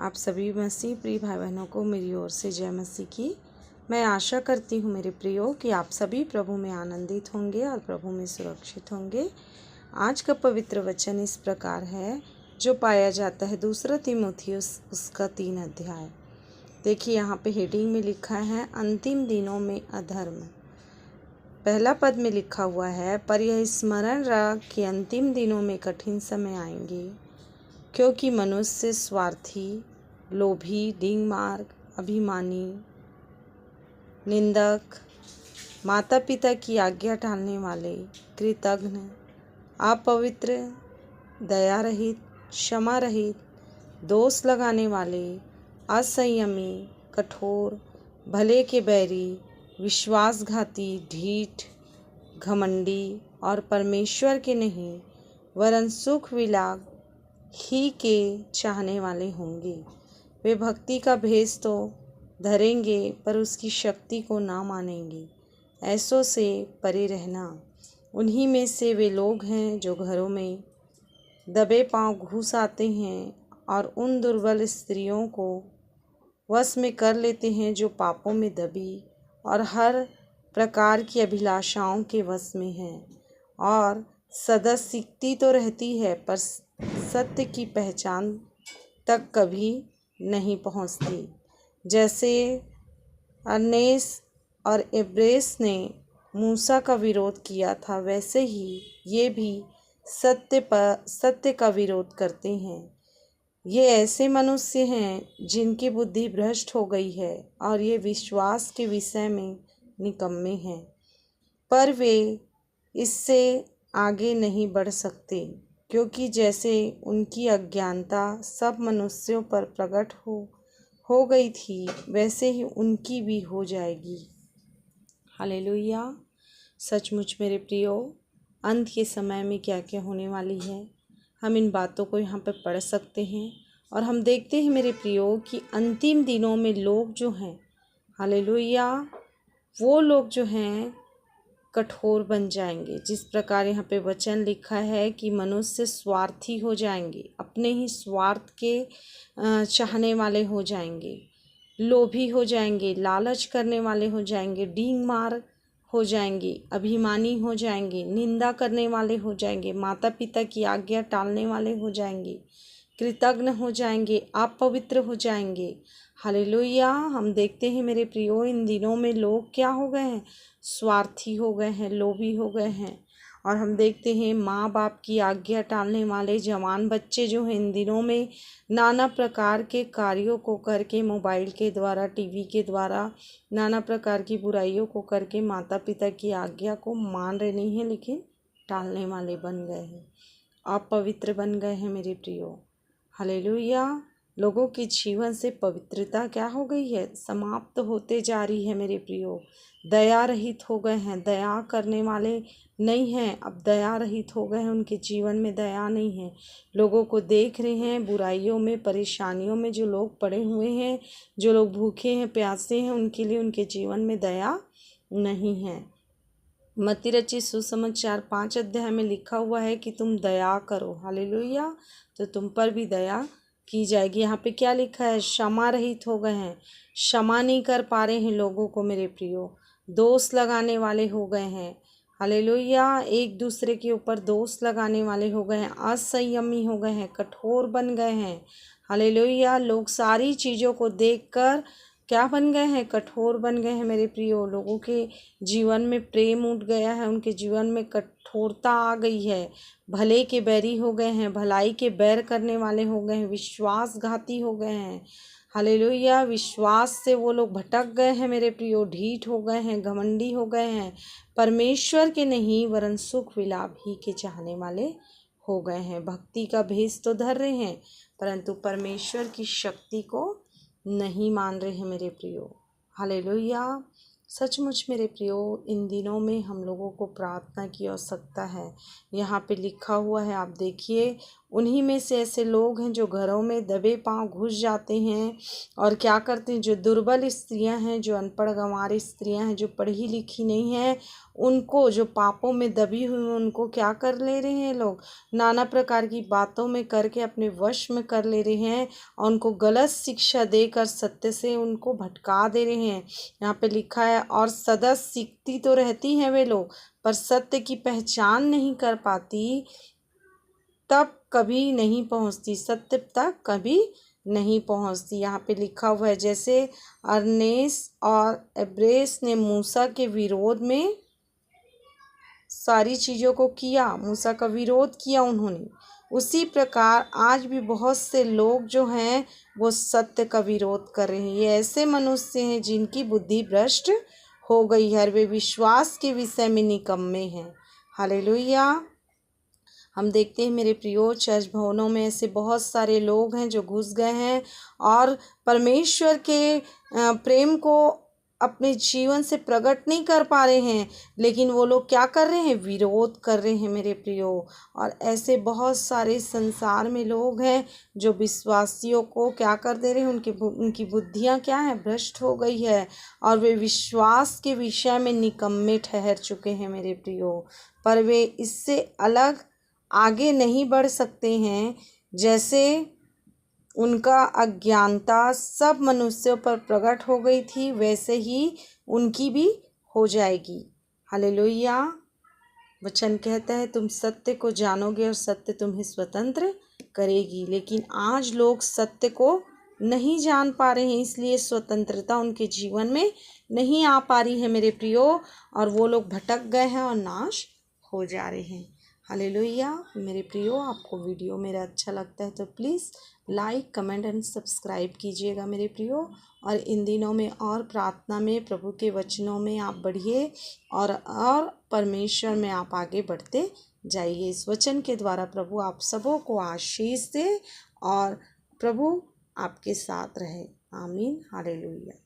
आप सभी मसीह प्रिय भाई बहनों को मेरी ओर से जय मसीह की। मैं आशा करती हूँ मेरे प्रियो कि आप सभी प्रभु में आनंदित होंगे और प्रभु में सुरक्षित होंगे। आज का पवित्र वचन इस प्रकार है जो पाया जाता है 2 तीमुथियुस उसका 3 अध्याय। देखिए यहाँ पे हेडिंग में लिखा है अंतिम दिनों में अधर्म। पहला पद में लिखा हुआ है पर यह स्मरण रख कि अंतिम दिनों में कठिन समय आएंगे, क्योंकि मनुष्य स्वार्थी, लोभी, डींगमार्ग, अभिमानी, निंदक, माता पिता की आज्ञा टालने वाले, कृतघ्न, अपवित्र, दया रहित, क्षमा रहित, दोष लगाने वाले, असंयमी, कठोर, भले के बैरी, विश्वासघाती, ढीठ, घमंडी और परमेश्वर के नहीं वरन सुख विलाप ही के चाहने वाले होंगे। वे भक्ति का भेष तो धरेंगे पर उसकी शक्ति को ना मानेंगे। ऐसों से परे रहना। उन्हीं में से वे लोग हैं जो घरों में दबे पांव घुस आते हैं और उन दुर्बल स्त्रियों को वश में कर लेते हैं जो पापों में दबी और हर प्रकार की अभिलाषाओं के वश में हैं, और सदा सीखती तो रहती है पर सत्य की पहचान तक कभी नहीं पहुंचती। जैसे अर्नेस और एब्रेस ने मूसा का विरोध किया था, वैसे ही ये भी सत्य का विरोध करते हैं। ये ऐसे मनुष्य हैं जिनकी बुद्धि भ्रष्ट हो गई है और ये विश्वास के विषय में निकम्मे हैं, पर वे इससे आगे नहीं बढ़ सकते, क्योंकि जैसे उनकी अज्ञानता सब मनुष्यों पर प्रकट हो गई थी, वैसे ही उनकी भी हो जाएगी। हालेलुया। सचमुच मेरे प्रियो, अंत के समय में क्या क्या होने वाली है, हम इन बातों को यहाँ पर पढ़ सकते हैं। और हम देखते हैं मेरे प्रियो कि अंतिम दिनों में लोग जो हैं, हालेलुया, वो लोग जो हैं कठोर बन जाएंगे। जिस प्रकार यहाँ पे वचन लिखा है कि मनुष्य स्वार्थी हो जाएंगे, अपने ही स्वार्थ के चाहने वाले हो जाएंगे, लोभी हो जाएंगे, लालच करने वाले हो जाएंगे, डींग मार हो जाएंगे, अभिमानी हो जाएंगे, निंदा करने वाले हो जाएंगे, माता पिता की आज्ञा टालने वाले हो जाएंगे, कृतघ्न हो जाएंगे, अपवित्र हो जाएंगे। हालेलुया। हम देखते हैं मेरे प्रियो, इन दिनों में लोग क्या हो गए हैं, स्वार्थी हो गए हैं, लोभी हो गए हैं। और हम देखते हैं माँ बाप की आज्ञा टालने वाले जवान बच्चे जो हैं इन दिनों में नाना प्रकार के कार्यों को करके, मोबाइल के द्वारा, टीवी के द्वारा नाना प्रकार की बुराइयों को करके माता पिता की आज्ञा को मान रहे नहीं हैं, लेकिन टालने वाले बन गए हैं, अपवित्र बन गए हैं मेरे प्रियो। हालेलुया। लोगों के जीवन से पवित्रता क्या हो गई है, समाप्त होते जा रही है मेरे प्रियो। दया रहित हो गए हैं, दया करने वाले नहीं हैं, अब दया रहित हो गए हैं, उनके जीवन में दया नहीं है। लोगों को देख रहे हैं बुराइयों में, परेशानियों में, जो लोग पड़े हुए हैं, जो लोग भूखे हैं, प्यासे हैं, उनके लिए उनके जीवन में दया नहीं है। मत्ती रचित सुसमाचार 5 अध्याय में लिखा हुआ है कि तुम दया करो, हालेलुया, तो तुम पर भी दया की जाएगी। यहाँ पे क्या लिखा है, क्षमा रहित हो गए हैं, क्षमा नहीं कर पा रहे हैं लोगों को मेरे प्रियो, दोष लगाने वाले हो गए हैं। हालेलुया। एक दूसरे के ऊपर दोष लगाने वाले हो गए हैं, असंयमी हो गए हैं, कठोर बन गए हैं। हालेलुया। लोग सारी चीज़ों को देखकर क्या बन गए हैं, कठोर बन गए हैं मेरे प्रियो। लोगों के जीवन में प्रेम उठ गया है, उनके जीवन में कठोरता आ गई है, भले के बैरी हो गए हैं, भलाई के बैर करने वाले हो गए हैं, विश्वासघाती हो गए हैं। हालेलुया। विश्वास से वो लोग भटक गए हैं मेरे प्रियो, ढीठ हो गए हैं, घमंडी हो गए हैं, परमेश्वर के नहीं वरन सुख विलाप ही के चाहने वाले हो गए हैं। भक्ति का भेष तो धर रहे हैं, परंतु परमेश्वर की शक्ति को नहीं मान रहे हैं मेरे प्रियो। हालेलुया। सचमुच मेरे प्रियो, इन दिनों में हम लोगों को प्रार्थना की आवश्यकता है। यहाँ पे लिखा हुआ है, आप देखिए, उन्हीं में से ऐसे लोग हैं जो घरों में दबे पांव घुस जाते हैं और क्या करते हैं, जो दुर्बल स्त्रियां हैं, जो अनपढ़ गंवार स्त्रियां हैं, जो पढ़ी लिखी नहीं हैं, उनको, जो पापों में दबी हुई हैं, उनको क्या कर ले रहे हैं लोग, नाना प्रकार की बातों में करके अपने वश में कर ले रहे हैं और उनको गलत शिक्षा देकर सत्य से उनको भटका दे रहे हैं। यहाँ पे लिखा है, और सदा सीखती तो रहती हैं वे लोग, पर सत्य की पहचान नहीं कर पाती, तब कभी नहीं पहुंचती, सत्य तक कभी नहीं पहुंचती। यहाँ पे लिखा हुआ है, जैसे अर्नेस और एब्रेस ने मूसा के विरोध में सारी चीज़ों को किया, मूसा का विरोध किया उन्होंने, उसी प्रकार आज भी बहुत से लोग जो हैं वो सत्य का विरोध कर रहे हैं। ये ऐसे मनुष्य हैं जिनकी बुद्धि भ्रष्ट हो गई है, वे विश्वास के विषय में निकम्मे हैं। हालेलुया। हम देखते हैं मेरे प्रियो, चर्च भवनों में ऐसे बहुत सारे लोग हैं जो घुस गए हैं और परमेश्वर के प्रेम को अपने जीवन से प्रकट नहीं कर पा रहे हैं, लेकिन वो लोग क्या कर रहे हैं, विरोध कर रहे हैं मेरे प्रियो। और ऐसे बहुत सारे संसार में लोग हैं जो विश्वासियों को क्या कर दे रहे हैं, उनकी बुद्धियां क्या है, भ्रष्ट हो गई है और वे विश्वास के विषय में निकम्मे ठहर चुके हैं मेरे प्रियो। पर वे इससे अलग आगे नहीं बढ़ सकते हैं। जैसे उनका अज्ञानता सब मनुष्यों पर प्रकट हो गई थी, वैसे ही उनकी भी हो जाएगी। हालेलुया। वचन कहता है, तुम सत्य को जानोगे और सत्य तुम्हें स्वतंत्र करेगी। लेकिन आज लोग सत्य को नहीं जान पा रहे हैं, इसलिए स्वतंत्रता उनके जीवन में नहीं आ पा रही है मेरे प्रियो, और वो लोग भटक गए हैं और नाश हो जा रहे हैं। हालेलुया। मेरे प्रियो, आपको वीडियो मेरा अच्छा लगता है तो please like, comment and subscribe कीजिएगा मेरे प्रियो। और इन दिनों में और प्रार्थना में, प्रभु के वचनों में आप बढ़िए और परमेश्वर में आप आगे बढ़ते जाइए। इस वचन के द्वारा प्रभु आप सबों को आशीष दे और प्रभु आपके साथ रहे। आमीन। हालेलुया।